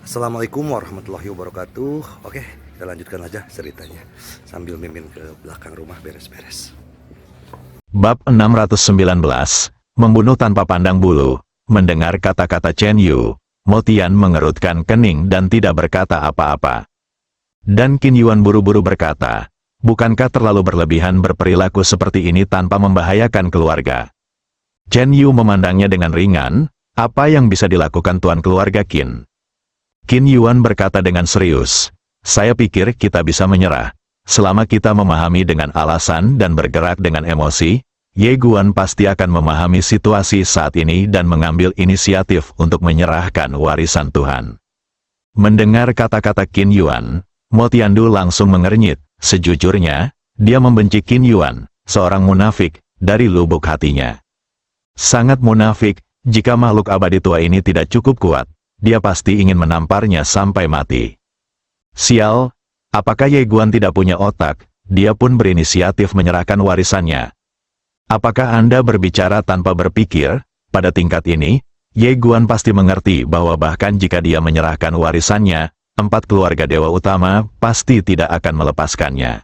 Assalamualaikum warahmatullahi wabarakatuh. Oke, kita lanjutkan aja ceritanya sambil mimin ke belakang rumah beres-beres. Bab 619, Membunuh Tanpa Pandang Bulu. Mendengar kata-kata Chen Yu, Mo Tian mengerutkan kening dan tidak berkata apa-apa. Dan Qin Yuan buru-buru berkata, bukankah terlalu berlebihan berperilaku seperti ini tanpa membahayakan keluarga? Chen Yu memandangnya dengan ringan, apa yang bisa dilakukan tuan keluarga Qin? Qin Yuan berkata dengan serius, saya pikir kita bisa menyerah. Selama kita memahami dengan alasan dan bergerak dengan emosi, Ye Guan pasti akan memahami situasi saat ini dan mengambil inisiatif untuk menyerahkan warisan Tuhan. Mendengar kata-kata Qin Yuan, Mo Tiandu langsung mengernyit. Sejujurnya, dia membenci Qin Yuan, seorang munafik, dari lubuk hatinya. Sangat munafik, jika makhluk abadi tua ini tidak cukup kuat, dia pasti ingin menamparnya sampai mati. Sial, apakah Ye Guan tidak punya otak? Dia pun berinisiatif menyerahkan warisannya. Apakah Anda berbicara tanpa berpikir? Pada tingkat ini, Ye Guan pasti mengerti bahwa bahkan jika dia menyerahkan warisannya, 4 keluarga dewa utama pasti tidak akan melepaskannya.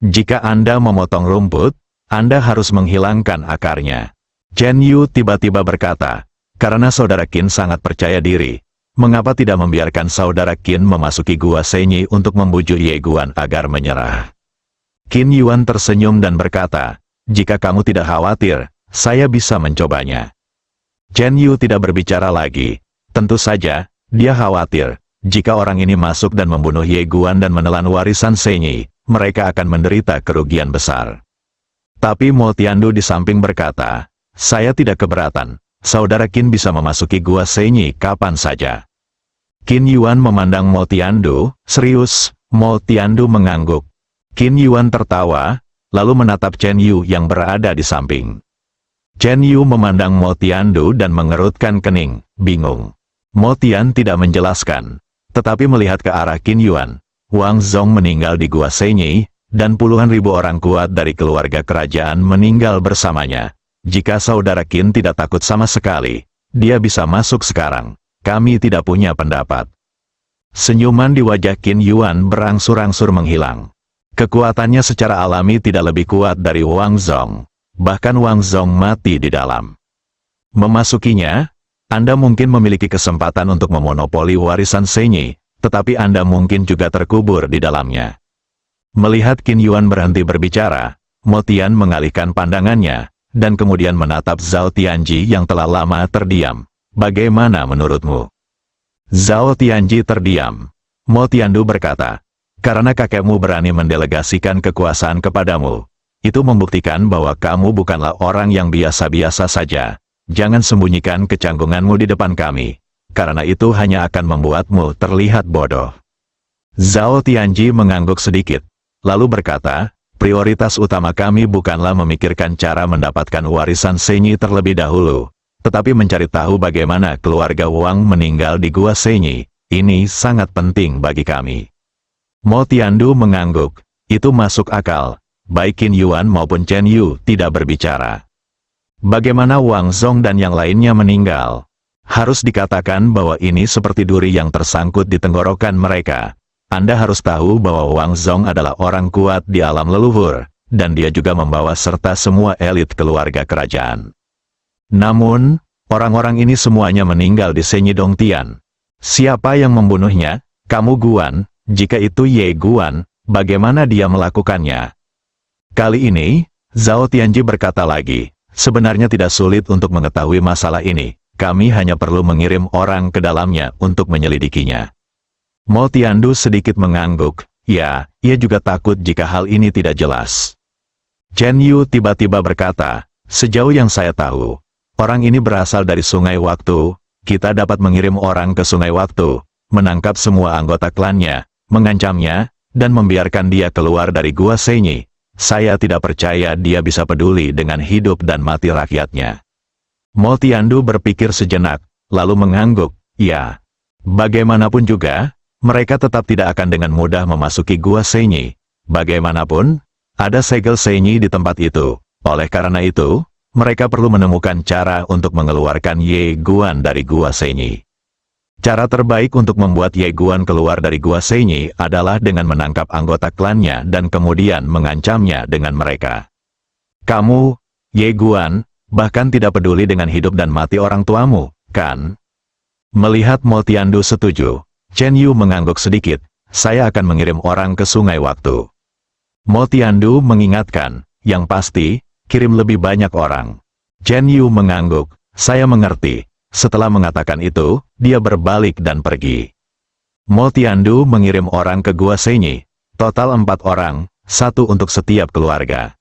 Jika Anda memotong rumput, Anda harus menghilangkan akarnya. Chen Yu tiba-tiba berkata, karena saudara Qin sangat percaya diri, mengapa tidak membiarkan saudara Qin memasuki Gua Senyi untuk membujuk Ye Guan agar menyerah? Qin Yuan tersenyum dan berkata, jika kamu tidak khawatir, saya bisa mencobanya. Chen Yu tidak berbicara lagi. Tentu saja, dia khawatir, jika orang ini masuk dan membunuh Ye Guan dan menelan warisan Senyi, mereka akan menderita kerugian besar. Tapi Mo Tiandu di samping berkata, saya tidak keberatan. Saudara Qin bisa memasuki Gua Senyi kapan saja. Qin Yuan memandang Mo Tiandu, serius. Mo Tiandu mengangguk. Qin Yuan tertawa, lalu menatap Chen Yu yang berada di samping. Chen Yu memandang Mo Tiandu dan mengerutkan kening, bingung. Mo Tian tidak menjelaskan, tetapi melihat ke arah Qin Yuan. Wang Zong meninggal di Gua Senyi, dan puluhan ribu orang kuat dari keluarga kerajaan meninggal bersamanya. Jika saudara Qin tidak takut sama sekali, dia bisa masuk sekarang. Kami tidak punya pendapat. Senyuman di wajah Qin Yuan berangsur-angsur menghilang. Kekuatannya secara alami tidak lebih kuat dari Wang Zong. Bahkan Wang Zong mati di dalam. Memasukinya, Anda mungkin memiliki kesempatan untuk memonopoli warisan Senyi, tetapi Anda mungkin juga terkubur di dalamnya. Melihat Qin Yuan berhenti berbicara, Mo Tian mengalihkan pandangannya, dan kemudian menatap Zhao Tianji yang telah lama terdiam. Bagaimana menurutmu? Zhao Tianji terdiam. Mo Tiandu berkata, karena kakekmu berani mendelegasikan kekuasaan kepadamu, itu membuktikan bahwa kamu bukanlah orang yang biasa-biasa saja. Jangan sembunyikan kecanggunganmu di depan kami, karena itu hanya akan membuatmu terlihat bodoh. Zhao Tianji mengangguk sedikit, lalu berkata, prioritas utama kami bukanlah memikirkan cara mendapatkan warisan Senyi terlebih dahulu, tetapi mencari tahu bagaimana keluarga Wang meninggal di Gua Senyi. Ini sangat penting bagi kami. Mo Tiandu mengangguk, itu masuk akal. Baik Qin Yuan maupun Chen Yu tidak berbicara. Bagaimana Wang Zong dan yang lainnya meninggal? Harus dikatakan bahwa ini seperti duri yang tersangkut di tenggorokan mereka. Anda harus tahu bahwa Wang Zong adalah orang kuat di alam leluhur, dan dia juga membawa serta semua elit keluarga kerajaan. Namun, orang-orang ini semuanya meninggal di Senyi Dongtian. Siapa yang membunuhnya? Kamu Guan. Jika itu Ye Guan, bagaimana dia melakukannya? Kali ini, Zhao Tianji berkata lagi, sebenarnya tidak sulit untuk mengetahui masalah ini. Kami hanya perlu mengirim orang ke dalamnya untuk menyelidikinya. Mo Tiandu sedikit mengangguk, ya, ia juga takut jika hal ini tidak jelas. Chen Yu tiba-tiba berkata, sejauh yang saya tahu, orang ini berasal dari Sungai Waktu. Kita dapat mengirim orang ke Sungai Waktu, menangkap semua anggota klannya, mengancamnya, dan membiarkan dia keluar dari Gua Senyi. Saya tidak percaya dia bisa peduli dengan hidup dan mati rakyatnya. Mo Tiandu berpikir sejenak, lalu mengangguk, ya. Bagaimanapun juga, mereka tetap tidak akan dengan mudah memasuki Gua Senyi. Bagaimanapun, ada segel Senyi di tempat itu. Oleh karena itu, mereka perlu menemukan cara untuk mengeluarkan Ye Guan dari Gua Senyi. Cara terbaik untuk membuat Ye Guan keluar dari Gua Shenyi adalah dengan menangkap anggota klannya dan kemudian mengancamnya dengan mereka. Kamu, Ye Guan, bahkan tidak peduli dengan hidup dan mati orang tuamu, kan? Melihat Mo Tiandu setuju, Chen Yu mengangguk sedikit, saya akan mengirim orang ke sungai waktu. Mo Tiandu mengingatkan, yang pasti, kirim lebih banyak orang. Chen Yu mengangguk, saya mengerti. Setelah mengatakan itu, dia berbalik dan pergi. Mo Tiandu mengirim orang ke Gua Shenyi, total 4 orang, 1 untuk setiap keluarga.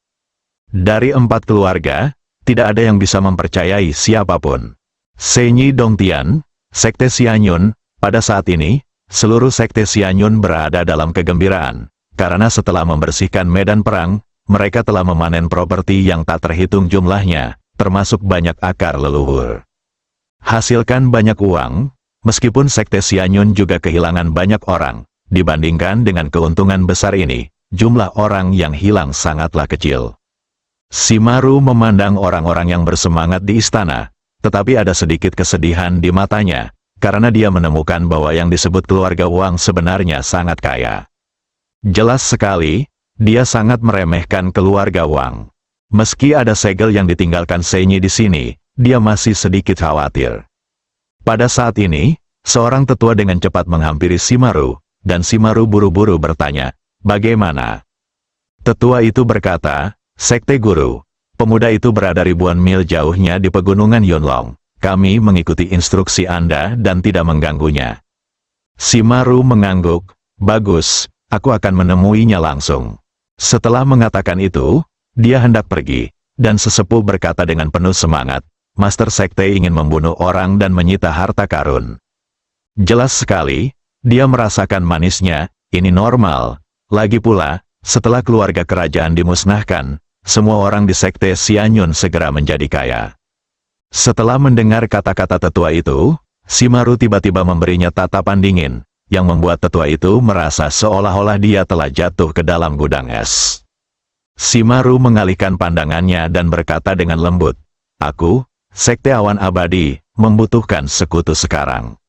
Dari 4 keluarga, tidak ada yang bisa mempercayai siapapun. Shenyi Dongtian, Sekte Xianyun, pada saat ini, seluruh Sekte Xianyun berada dalam kegembiraan, karena setelah membersihkan medan perang, mereka telah memanen properti yang tak terhitung jumlahnya, termasuk banyak akar leluhur. Hasilkan banyak uang, meskipun Sekte Xianyun juga kehilangan banyak orang, dibandingkan dengan keuntungan besar ini, jumlah orang yang hilang sangatlah kecil. Shimaru memandang orang-orang yang bersemangat di istana, tetapi ada sedikit kesedihan di matanya, karena dia menemukan bahwa yang disebut keluarga Wang sebenarnya sangat kaya. Jelas sekali, dia sangat meremehkan keluarga Wang. Meski ada segel yang ditinggalkan Shenyi di sini, dia masih sedikit khawatir. Pada saat ini, seorang tetua dengan cepat menghampiri Shimaru, dan Shimaru buru-buru bertanya, bagaimana? Tetua itu berkata, Sekte Guru, pemuda itu berada ribuan mil jauhnya di pegunungan Yunlong. Kami mengikuti instruksi Anda dan tidak mengganggunya. Shimaru mengangguk, bagus, aku akan menemuinya langsung. Setelah mengatakan itu, dia hendak pergi, dan sesepuh berkata dengan penuh semangat, Master Sekte ingin membunuh orang dan menyita harta karun. Jelas sekali, dia merasakan manisnya, ini normal. Lagi pula, setelah keluarga kerajaan dimusnahkan, semua orang di Sekte Xianyun segera menjadi kaya. Setelah mendengar kata-kata tetua itu, Shimaru tiba-tiba memberinya tatapan dingin, yang membuat tetua itu merasa seolah-olah dia telah jatuh ke dalam gudang es. Shimaru mengalihkan pandangannya dan berkata dengan lembut, aku, Sekte Awan Abadi, membutuhkan sekutu sekarang.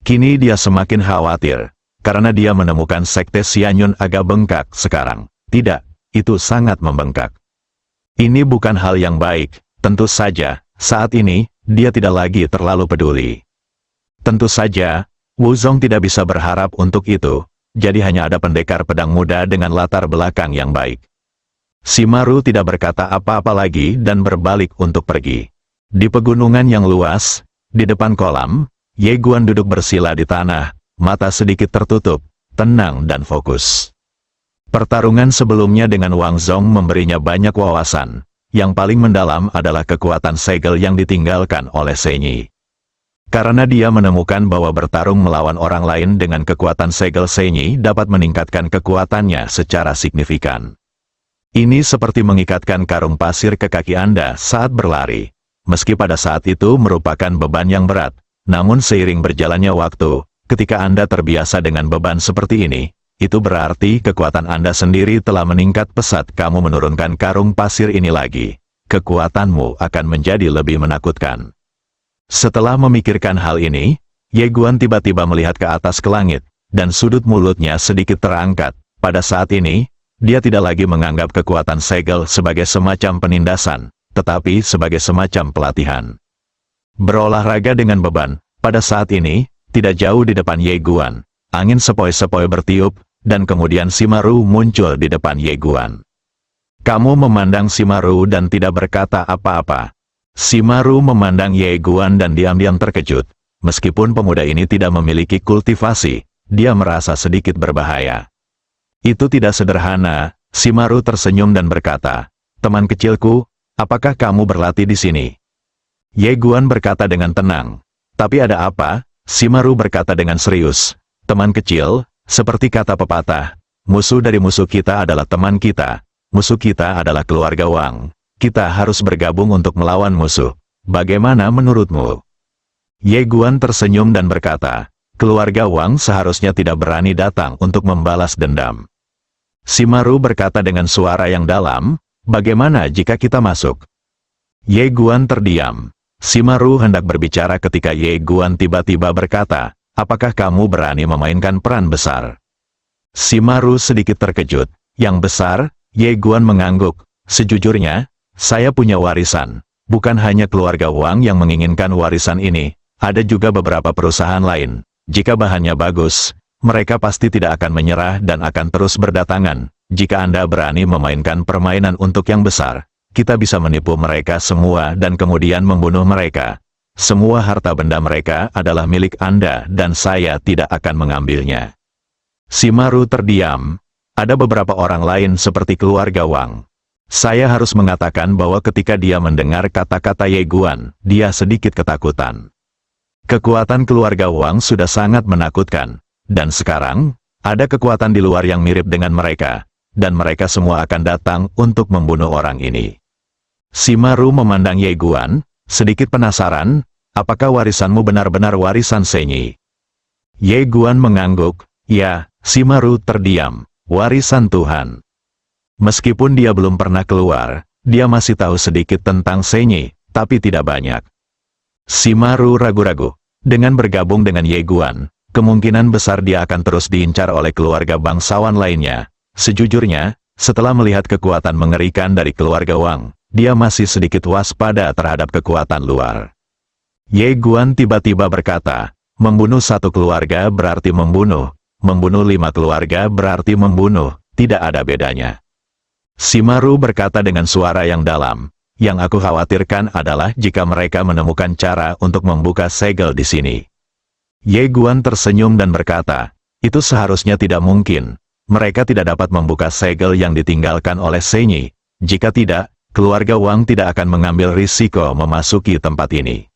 Kini dia semakin khawatir, karena dia menemukan Sekte Xianyun agak bengkak sekarang. Tidak, itu sangat membengkak. Ini bukan hal yang baik, tentu saja, saat ini, dia tidak lagi terlalu peduli. Tentu saja, Wu Zong tidak bisa berharap untuk itu, jadi hanya ada pendekar pedang muda dengan latar belakang yang baik. Shimaru tidak berkata apa-apa lagi dan berbalik untuk pergi. Di pegunungan yang luas, di depan kolam, Ye Guan duduk bersila di tanah, mata sedikit tertutup, tenang dan fokus. Pertarungan sebelumnya dengan Wang Zong memberinya banyak wawasan. Yang paling mendalam adalah kekuatan segel yang ditinggalkan oleh Shenyi. Karena dia menemukan bahwa bertarung melawan orang lain dengan kekuatan segel Shenyi dapat meningkatkan kekuatannya secara signifikan. Ini seperti mengikatkan karung pasir ke kaki Anda saat berlari. Meski pada saat itu merupakan beban yang berat, namun seiring berjalannya waktu, ketika Anda terbiasa dengan beban seperti ini, itu berarti kekuatan Anda sendiri telah meningkat pesat. Kamu menurunkan karung pasir ini lagi, kekuatanmu akan menjadi lebih menakutkan. Setelah memikirkan hal ini, Ye Guan tiba-tiba melihat ke atas ke langit, dan sudut mulutnya sedikit terangkat. Pada saat ini, dia tidak lagi menganggap kekuatan segel sebagai semacam penindasan, tetapi sebagai semacam pelatihan. Berolahraga dengan beban, pada saat ini, tidak jauh di depan Ye Guan, angin sepoi-sepoi bertiup, dan kemudian Shimaru muncul di depan Ye Guan. Kamu memandang Shimaru dan tidak berkata apa-apa. Shimaru memandang Ye Guan dan diam-diam terkejut. Meskipun pemuda ini tidak memiliki kultivasi, dia merasa sedikit berbahaya. Itu tidak sederhana. Shimaru tersenyum dan berkata, teman kecilku, apakah kamu berlatih di sini? Ye Guan berkata dengan tenang. Tapi ada apa? Shimaru berkata dengan serius. Teman kecil, seperti kata pepatah, musuh dari musuh kita adalah teman kita. Musuh kita adalah keluarga Wang. Kita harus bergabung untuk melawan musuh. Bagaimana menurutmu? Ye Guan tersenyum dan berkata, keluarga Wang seharusnya tidak berani datang untuk membalas dendam. Shimaru berkata dengan suara yang dalam, bagaimana jika kita masuk? Ye Guan terdiam. Shimaru hendak berbicara ketika Ye Guan tiba-tiba berkata, apakah kamu berani memainkan peran besar? Shimaru sedikit terkejut. Yang besar? Ye Guan mengangguk. Sejujurnya, saya punya warisan. Bukan hanya keluarga Wang yang menginginkan warisan ini, ada juga beberapa perusahaan lain. Jika bahannya bagus, mereka pasti tidak akan menyerah dan akan terus berdatangan. Jika Anda berani memainkan permainan untuk yang besar, kita bisa menipu mereka semua dan kemudian membunuh mereka. Semua harta benda mereka adalah milik Anda dan saya tidak akan mengambilnya. Shimaru terdiam. Ada beberapa orang lain seperti keluarga Wang. Saya harus mengatakan bahwa ketika dia mendengar kata-kata Ye Guan, dia sedikit ketakutan. Kekuatan keluarga Wang sudah sangat menakutkan. Dan sekarang, ada kekuatan di luar yang mirip dengan mereka. Dan mereka semua akan datang untuk membunuh orang ini. Shimaru memandang Ye Guan, sedikit penasaran, apakah warisanmu benar-benar warisan Senyi? Ye Guan mengangguk, ya. Shimaru terdiam, warisan Tuhan. Meskipun dia belum pernah keluar, dia masih tahu sedikit tentang Senyi, tapi tidak banyak. Shimaru ragu-ragu, dengan bergabung dengan Ye Guan, kemungkinan besar dia akan terus diincar oleh keluarga bangsawan lainnya. Sejujurnya, setelah melihat kekuatan mengerikan dari keluarga Wang, dia masih sedikit waspada terhadap kekuatan luar. Ye Guan tiba-tiba berkata, membunuh satu keluarga berarti membunuh 5 keluarga berarti membunuh, tidak ada bedanya. Shimaru berkata dengan suara yang dalam, yang aku khawatirkan adalah jika mereka menemukan cara untuk membuka segel di sini. Ye Guan tersenyum dan berkata, itu seharusnya tidak mungkin. Mereka tidak dapat membuka segel yang ditinggalkan oleh Senyi. Jika tidak, keluarga Wang tidak akan mengambil risiko memasuki tempat ini.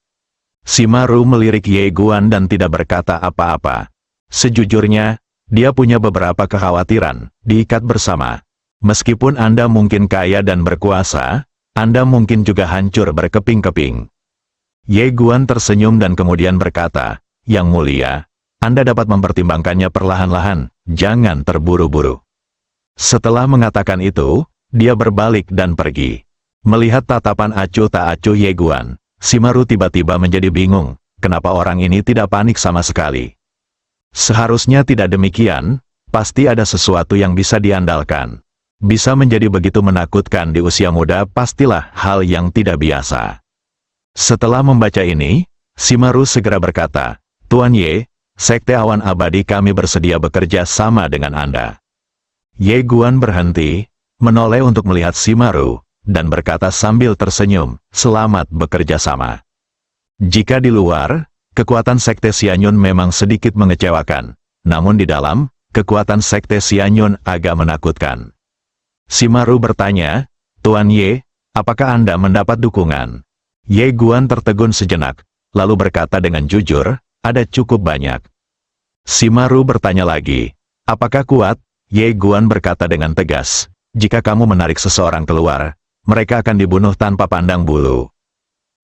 Shimaru melirik Ye Guan dan tidak berkata apa-apa. Sejujurnya, dia punya beberapa kekhawatiran, diikat bersama. Meskipun Anda mungkin kaya dan berkuasa, Anda mungkin juga hancur berkeping-keping. Ye Guan tersenyum dan kemudian berkata, Yang mulia, Anda dapat mempertimbangkannya perlahan-lahan, jangan terburu-buru. Setelah mengatakan itu, dia berbalik dan pergi. Melihat tatapan acuh tak acuh Ye Guan, Shimaru tiba-tiba menjadi bingung, kenapa orang ini tidak panik sama sekali. Seharusnya tidak demikian, pasti ada sesuatu yang bisa diandalkan. Bisa menjadi begitu menakutkan di usia muda pastilah hal yang tidak biasa. Setelah membaca ini, Shimaru segera berkata, Tuan Ye, Sekte Awan Abadi kami bersedia bekerja sama dengan Anda. Ye Guan berhenti, menoleh untuk melihat Shimaru, dan berkata sambil tersenyum, selamat bekerja sama. Jika di luar, kekuatan Sekte Xianyun memang sedikit mengecewakan, namun di dalam, kekuatan Sekte Xianyun agak menakutkan. Shimaru bertanya, Tuan Ye, apakah Anda mendapat dukungan? Ye Guan tertegun sejenak, lalu berkata dengan jujur, ada cukup banyak. Shimaru bertanya lagi, apakah kuat? Ye Guan berkata dengan tegas, jika kamu menarik seseorang keluar, mereka akan dibunuh tanpa pandang bulu.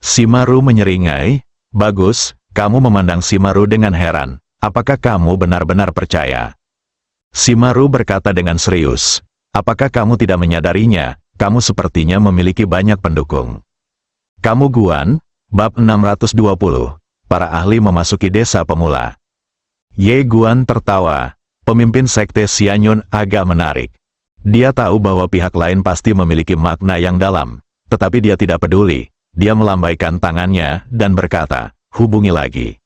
Shimaru menyeringai, bagus, kamu memandang Shimaru dengan heran, apakah kamu benar-benar percaya? Shimaru berkata dengan serius, apakah kamu tidak menyadarinya, kamu sepertinya memiliki banyak pendukung. Kamu Guan, bab 620. Para ahli memasuki desa pemula. Ye Guan tertawa, pemimpin Sekte Xianyun agak menarik. Dia tahu bahwa pihak lain pasti memiliki makna yang dalam, tetapi dia tidak peduli. Dia melambaikan tangannya dan berkata, hubungi lagi.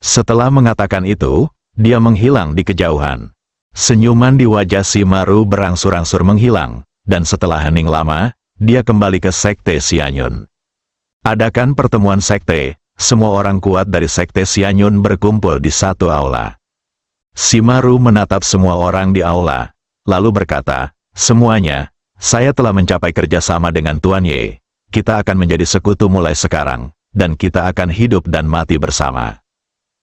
Setelah mengatakan itu, dia menghilang di kejauhan. Senyuman di wajah Shimaru berangsur-angsur menghilang, dan setelah hening lama, dia kembali ke Sekte Xianyun. Adakan pertemuan sekte. Semua orang kuat dari Sekte Xianyun berkumpul di satu aula. Shimaru menatap semua orang di aula, lalu berkata, semuanya, saya telah mencapai kerjasama dengan Tuan Ye. Kita akan menjadi sekutu mulai sekarang, dan kita akan hidup dan mati bersama.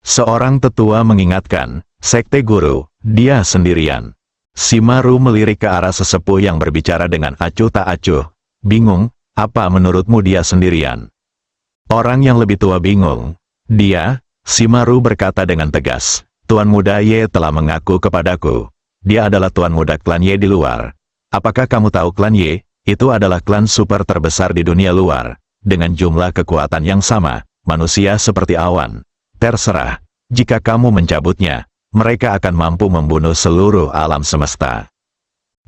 Seorang tetua mengingatkan, Sekte Guru, dia sendirian. Shimaru melirik ke arah sesepuh yang berbicara dengan acuh tak acuh. Bingung, apa menurutmu dia sendirian? Orang yang lebih tua bingung. Dia, Shimaru berkata dengan tegas, Tuan Muda Ye telah mengaku kepadaku. Dia adalah Tuan Muda klan Ye di luar. Apakah kamu tahu klan Ye? Itu adalah klan super terbesar di dunia luar. Dengan jumlah kekuatan yang sama, manusia seperti awan. Terserah, jika kamu mencabutnya, mereka akan mampu membunuh seluruh alam semesta.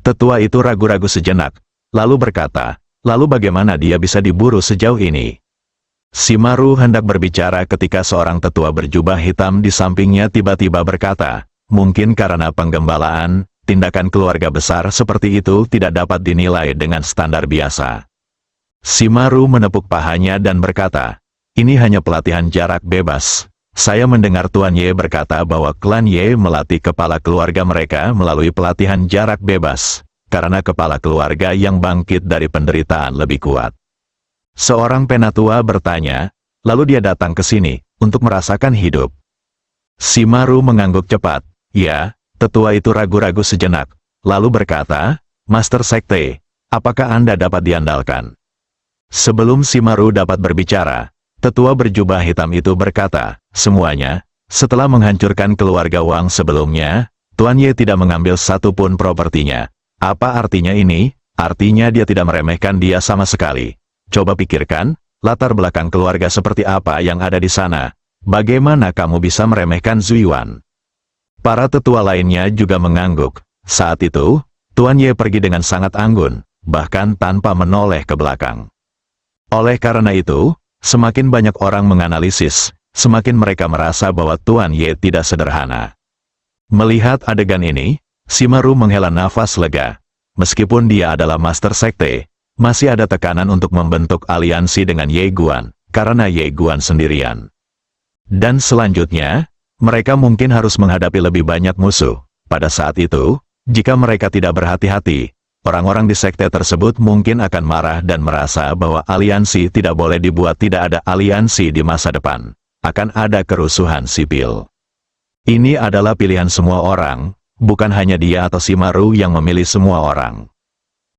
Tetua itu ragu-ragu sejenak, lalu berkata, lalu bagaimana dia bisa diburu sejauh ini? Shimaru hendak berbicara ketika seorang tetua berjubah hitam di sampingnya tiba-tiba berkata, mungkin karena penggembalaan, tindakan keluarga besar seperti itu tidak dapat dinilai dengan standar biasa. Shimaru menepuk pahanya dan berkata, ini hanya pelatihan jarak bebas. Saya mendengar Tuan Ye berkata bahwa klan Ye melatih kepala keluarga mereka melalui pelatihan jarak bebas, karena kepala keluarga yang bangkit dari penderitaan lebih kuat. Seorang penatua bertanya, lalu dia datang ke sini, untuk merasakan hidup. Shimaru mengangguk cepat, ya, tetua itu ragu-ragu sejenak, lalu berkata, Master Sekte, apakah Anda dapat diandalkan? Sebelum Shimaru dapat berbicara, tetua berjubah hitam itu berkata, semuanya, setelah menghancurkan keluarga Wang sebelumnya, Tuan Ye tidak mengambil satupun propertinya. Apa artinya ini? Artinya dia tidak meremehkan dia sama sekali. Coba pikirkan, latar belakang keluarga seperti apa yang ada di sana. Bagaimana kamu bisa meremehkan Zuiwan? Para tetua lainnya juga mengangguk. Saat itu, Tuan Ye pergi dengan sangat anggun, bahkan tanpa menoleh ke belakang. Oleh karena itu, semakin banyak orang menganalisis, semakin mereka merasa bahwa Tuan Ye tidak sederhana. Melihat adegan ini, Shimaru menghela nafas lega. Meskipun dia adalah Master Sekte, masih ada tekanan untuk membentuk aliansi dengan Ye Guan, karena Ye Guan sendirian. Dan selanjutnya, mereka mungkin harus menghadapi lebih banyak musuh. Pada saat itu, jika mereka tidak berhati-hati, orang-orang di sekte tersebut mungkin akan marah dan merasa bahwa aliansi tidak boleh dibuat. Tidak ada aliansi di masa depan. Akan ada kerusuhan sipil. Ini adalah pilihan semua orang, bukan hanya dia atau Shimaru yang memilih semua orang.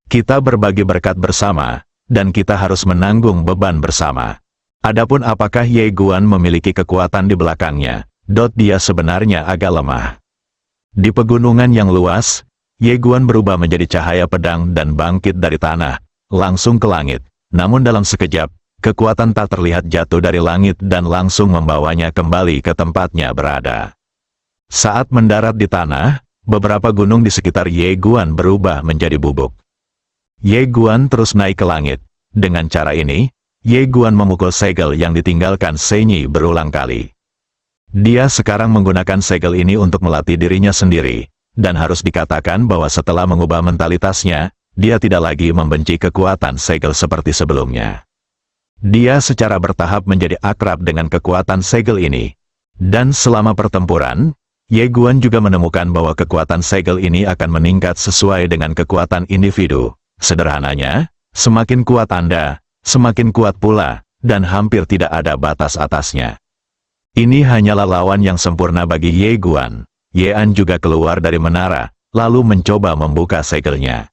Kita berbagi berkat bersama, dan kita harus menanggung beban bersama. Adapun apakah Ye Guan memiliki kekuatan di belakangnya, dia sebenarnya agak lemah. Di pegunungan yang luas, Ye Guan berubah menjadi cahaya pedang dan bangkit dari tanah, langsung ke langit. Namun dalam sekejap, kekuatan tak terlihat jatuh dari langit dan langsung membawanya kembali ke tempatnya berada. Saat mendarat di tanah, beberapa gunung di sekitar Ye Guan berubah menjadi bubuk. Ye Guan terus naik ke langit. Dengan cara ini, Ye Guan memukul segel yang ditinggalkan Senyi berulang kali. Dia sekarang menggunakan segel ini untuk melatih dirinya sendiri. Dan harus dikatakan bahwa setelah mengubah mentalitasnya, dia tidak lagi membenci kekuatan segel seperti sebelumnya. Dia secara bertahap menjadi akrab dengan kekuatan segel ini. Dan selama pertempuran, Ye Guan juga menemukan bahwa kekuatan segel ini akan meningkat sesuai dengan kekuatan individu. Sederhananya, semakin kuat Anda, semakin kuat pula, dan hampir tidak ada batas atasnya. Ini hanyalah lawan yang sempurna bagi Ye Guan. Ye An juga keluar dari menara, lalu mencoba membuka segelnya.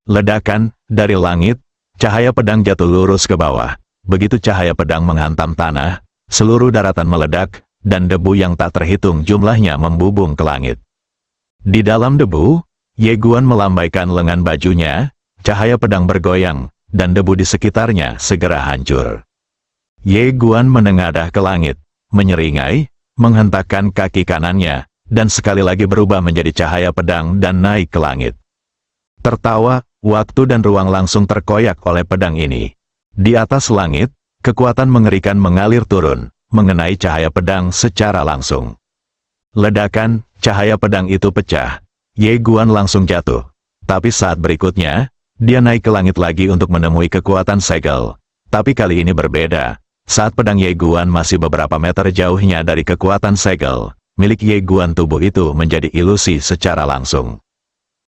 Ledakan, dari langit, cahaya pedang jatuh lurus ke bawah. Begitu cahaya pedang menghantam tanah, seluruh daratan meledak, dan debu yang tak terhitung jumlahnya membubung ke langit. Di dalam debu, Ye Guan melambaikan lengan bajunya, cahaya pedang bergoyang, dan debu di sekitarnya segera hancur. Ye Guan menengadah ke langit, menyeringai, menghentakkan kaki kanannya, dan sekali lagi berubah menjadi cahaya pedang dan naik ke langit. Tertawa, waktu dan ruang langsung terkoyak oleh pedang ini. Di atas langit, kekuatan mengerikan mengalir turun, mengenai cahaya pedang secara langsung. Ledakan, cahaya pedang itu pecah. Ye Guan langsung jatuh. Tapi saat berikutnya, dia naik ke langit lagi untuk menemui kekuatan segel. Tapi kali ini berbeda. Saat pedang Ye Guan masih beberapa meter jauhnya dari kekuatan segel, milik Ye Guan tubuh itu menjadi ilusi secara langsung.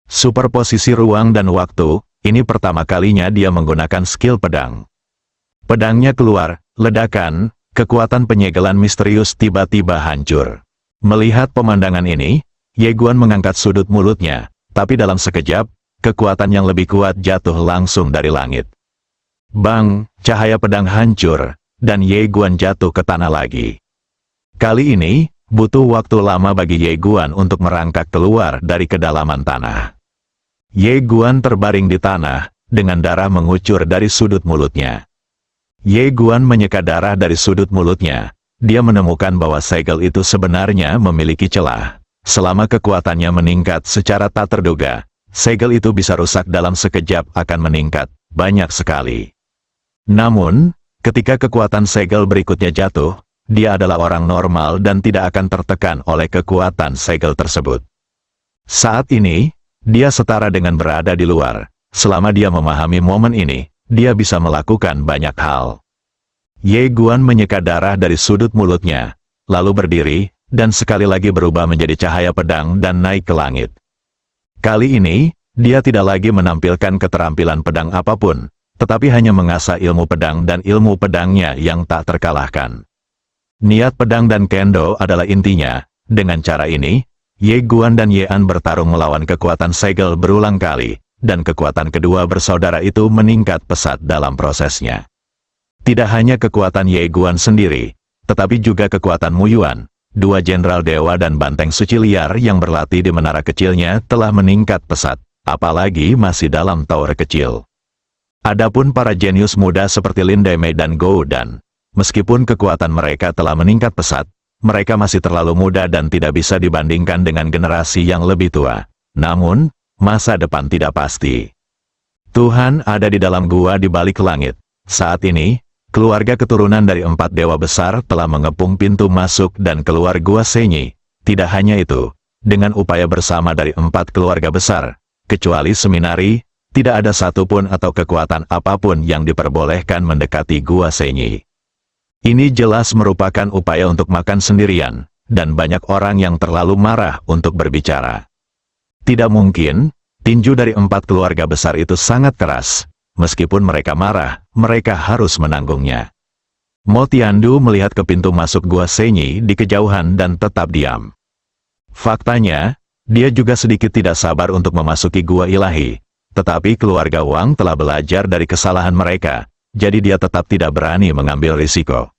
Superposisi ruang dan waktu, ini pertama kalinya dia menggunakan skill pedang. Pedangnya keluar, ledakan, kekuatan penyegelan misterius tiba-tiba hancur. Melihat pemandangan ini, Ye Guan mengangkat sudut mulutnya, tapi dalam sekejap, kekuatan yang lebih kuat jatuh langsung dari langit. Bang, cahaya pedang hancur, dan Ye Guan jatuh ke tanah lagi. Kali ini, butuh waktu lama bagi Ye Guan untuk merangkak keluar dari kedalaman tanah. Ye Guan terbaring di tanah, dengan darah mengucur dari sudut mulutnya. Ye Guan menyeka darah dari sudut mulutnya, dia menemukan bahwa segel itu sebenarnya memiliki celah. Selama kekuatannya meningkat secara tak terduga, segel itu bisa rusak dalam sekejap akan meningkat, banyak sekali. Namun, ketika kekuatan segel berikutnya jatuh, dia adalah orang normal dan tidak akan tertekan oleh kekuatan segel tersebut. Saat ini, dia setara dengan berada di luar. Selama dia memahami momen ini, dia bisa melakukan banyak hal. Ye Guan menyeka darah dari sudut mulutnya, lalu berdiri, dan sekali lagi berubah menjadi cahaya pedang dan naik ke langit. Kali ini, dia tidak lagi menampilkan keterampilan pedang apapun, tetapi hanya mengasah ilmu pedang dan ilmu pedangnya yang tak terkalahkan. Niat pedang dan kendo adalah intinya. Dengan cara ini, Ye Guan dan Ye An bertarung melawan kekuatan segel berulang kali, dan kekuatan kedua bersaudara itu meningkat pesat dalam prosesnya. Tidak hanya kekuatan Ye Guan sendiri, tetapi juga kekuatan Mu Yuan, dua jenderal dewa dan banteng suci liar yang berlatih di menara kecilnya telah meningkat pesat, apalagi masih dalam tower kecil. Adapun para jenius muda seperti Lin Daimei dan Gou Dan, meskipun kekuatan mereka telah meningkat pesat, mereka masih terlalu muda dan tidak bisa dibandingkan dengan generasi yang lebih tua. Namun, masa depan tidak pasti. Tuhan ada di dalam gua di balik langit. Saat ini, keluarga keturunan dari 4 dewa besar telah mengepung pintu masuk dan keluar gua Senyi. Tidak hanya itu, dengan upaya bersama dari 4 keluarga besar, kecuali Seminari, tidak ada satupun atau kekuatan apapun yang diperbolehkan mendekati gua Senyi. Ini jelas merupakan upaya untuk makan sendirian, dan banyak orang yang terlalu marah untuk berbicara. Tidak mungkin, tinju dari 4 keluarga besar itu sangat keras. Meskipun mereka marah, mereka harus menanggungnya. Mo Tiandu melihat ke pintu masuk gua Senyi di kejauhan dan tetap diam. Faktanya, dia juga sedikit tidak sabar untuk memasuki gua ilahi. Tetapi keluarga Wang telah belajar dari kesalahan mereka, jadi dia tetap tidak berani mengambil risiko.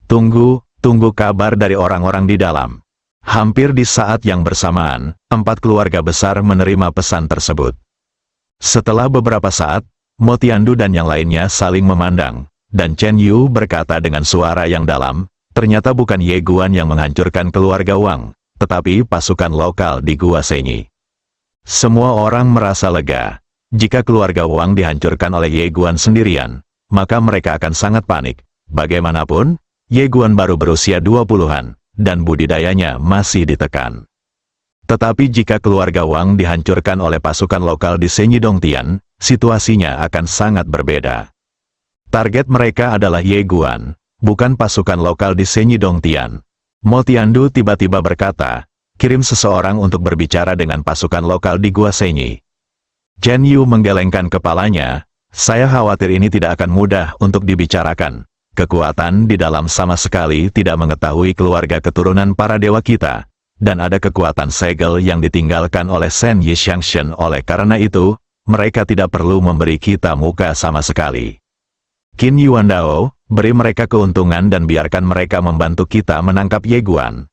Tunggu kabar dari orang-orang di dalam. Hampir di saat yang bersamaan, 4 keluarga besar menerima pesan tersebut. Setelah beberapa saat, Mo Tiandu dan yang lainnya saling memandang, dan Chen Yu berkata dengan suara yang dalam, ternyata bukan Ye Guan yang menghancurkan keluarga Wang, tetapi pasukan lokal di Gua Senyi. Semua orang merasa lega. Jika keluarga Wang dihancurkan oleh Ye Guan sendirian, maka mereka akan sangat panik. Bagaimanapun, Ye Guan baru berusia 20-an, dan budidayanya masih ditekan. Tetapi jika keluarga Wang dihancurkan oleh pasukan lokal di Senyi Dongtian, situasinya akan sangat berbeda. Target mereka adalah Ye Guan, bukan pasukan lokal di Senyi Dongtian. Mo Tiandu tiba-tiba berkata, kirim seseorang untuk berbicara dengan pasukan lokal di Gua Senyi. Chen Yu menggelengkan kepalanya, saya khawatir ini tidak akan mudah untuk dibicarakan. Kekuatan di dalam sama sekali tidak mengetahui keluarga keturunan para dewa kita, dan ada kekuatan segel yang ditinggalkan oleh Shen Yishangshen. Oleh karena itu, mereka tidak perlu memberi kita muka sama sekali. Qin Yuan Dao, beri mereka keuntungan dan biarkan mereka membantu kita menangkap Ye Guan.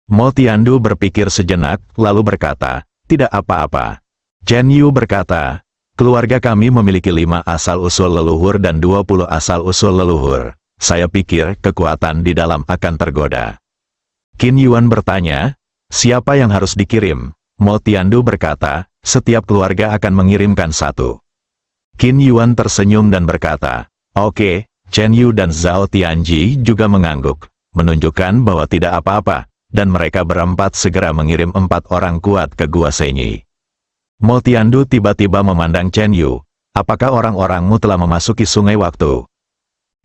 Mo Tiandu berpikir sejenak, lalu berkata, tidak apa-apa. Chen Yu berkata, keluarga kami memiliki 5 asal-usul leluhur dan 20 asal-usul leluhur. Saya pikir kekuatan di dalam akan tergoda. Qin Yuan bertanya, siapa yang harus dikirim? Mo Tiandu berkata, setiap keluarga akan mengirimkan 1. Qin Yuan tersenyum dan berkata, oke. Chen Yu dan Zhao Tianji juga mengangguk, menunjukkan bahwa tidak apa-apa, dan mereka berempat segera mengirim 4 orang kuat ke Gua Senyi. Mo Tiandu tiba-tiba memandang Chen Yu, apakah orang-orangmu telah memasuki sungai waktu?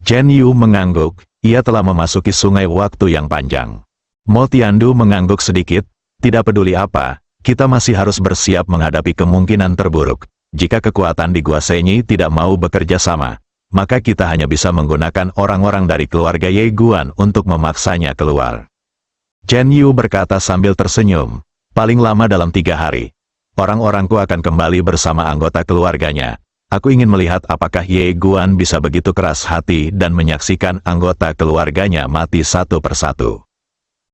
Chen Yu mengangguk, ia telah memasuki sungai waktu yang panjang. Mo Tiandu mengangguk sedikit, tidak peduli apa, kita masih harus bersiap menghadapi kemungkinan terburuk. Jika kekuatan di Gua Senyi tidak mau bekerja sama, maka kita hanya bisa menggunakan orang-orang dari keluarga Ye Guan untuk memaksanya keluar. Chen Yu berkata sambil tersenyum, paling lama dalam 3 hari. Orang-orangku akan kembali bersama anggota keluarganya. Aku ingin melihat apakah Ye Guan bisa begitu keras hati dan menyaksikan anggota keluarganya mati satu persatu.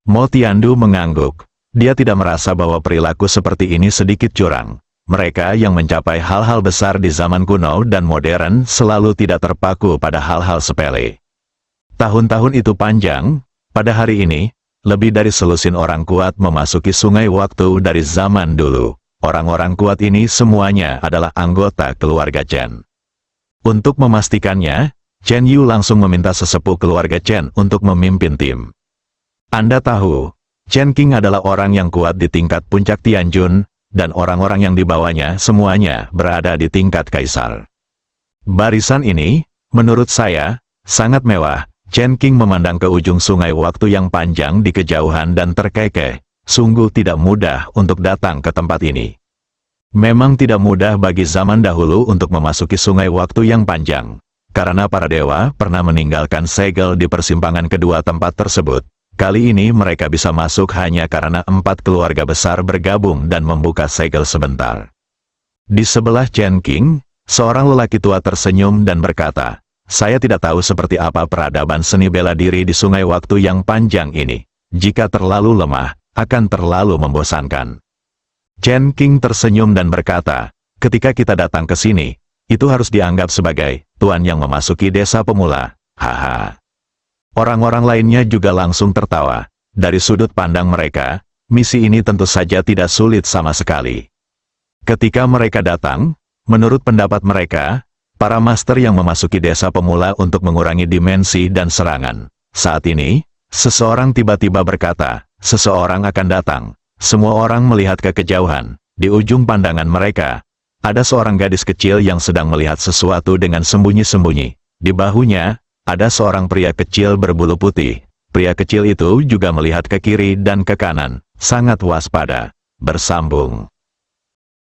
Mo Tiandu mengangguk. Dia tidak merasa bahwa perilaku seperti ini sedikit curang. Mereka yang mencapai hal-hal besar di zaman kuno dan modern selalu tidak terpaku pada hal-hal sepele. Tahun-tahun itu panjang, Pada hari ini, lebih dari selusin orang kuat memasuki sungai waktu dari zaman dulu. Orang-orang kuat ini semuanya adalah anggota keluarga Chen. Untuk memastikannya, Chen Yu langsung meminta sesepuh keluarga Chen untuk memimpin tim. Anda tahu, Chen King adalah orang yang kuat di tingkat puncak Tianjun, dan orang-orang yang dibawanya semuanya berada di tingkat kaisar. Barisan ini, menurut saya, sangat mewah. Chen King memandang ke ujung sungai waktu yang panjang di kejauhan dan terkekeh. Sungguh tidak mudah untuk datang ke tempat ini. Memang tidak mudah bagi zaman dahulu untuk memasuki sungai waktu yang panjang. Karena para dewa pernah meninggalkan segel di persimpangan kedua tempat tersebut. Kali ini mereka bisa masuk hanya karena 4 keluarga besar bergabung dan membuka segel sebentar. Di sebelah Chen King, seorang lelaki tua tersenyum dan berkata, "Saya tidak tahu seperti apa peradaban seni bela diri di sungai waktu yang panjang ini. Jika terlalu lemah, akan terlalu membosankan." Chen King tersenyum dan berkata, "Ketika kita datang ke sini, itu harus dianggap sebagai tuan yang memasuki desa pemula. Haha." Orang-orang lainnya juga langsung tertawa. Dari sudut pandang mereka, misi ini tentu saja tidak sulit sama sekali. Ketika mereka datang, menurut pendapat mereka, para master yang memasuki desa pemula untuk mengurangi dimensi dan serangan. Saat ini, seseorang tiba-tiba berkata, "Seseorang akan datang." Semua orang melihat ke kejauhan. Di ujung pandangan mereka, ada seorang gadis kecil yang sedang melihat sesuatu dengan sembunyi-sembunyi. Di bahunya, ada seorang pria kecil berbulu putih. Pria kecil itu juga melihat ke kiri dan ke kanan, sangat waspada. Bersambung.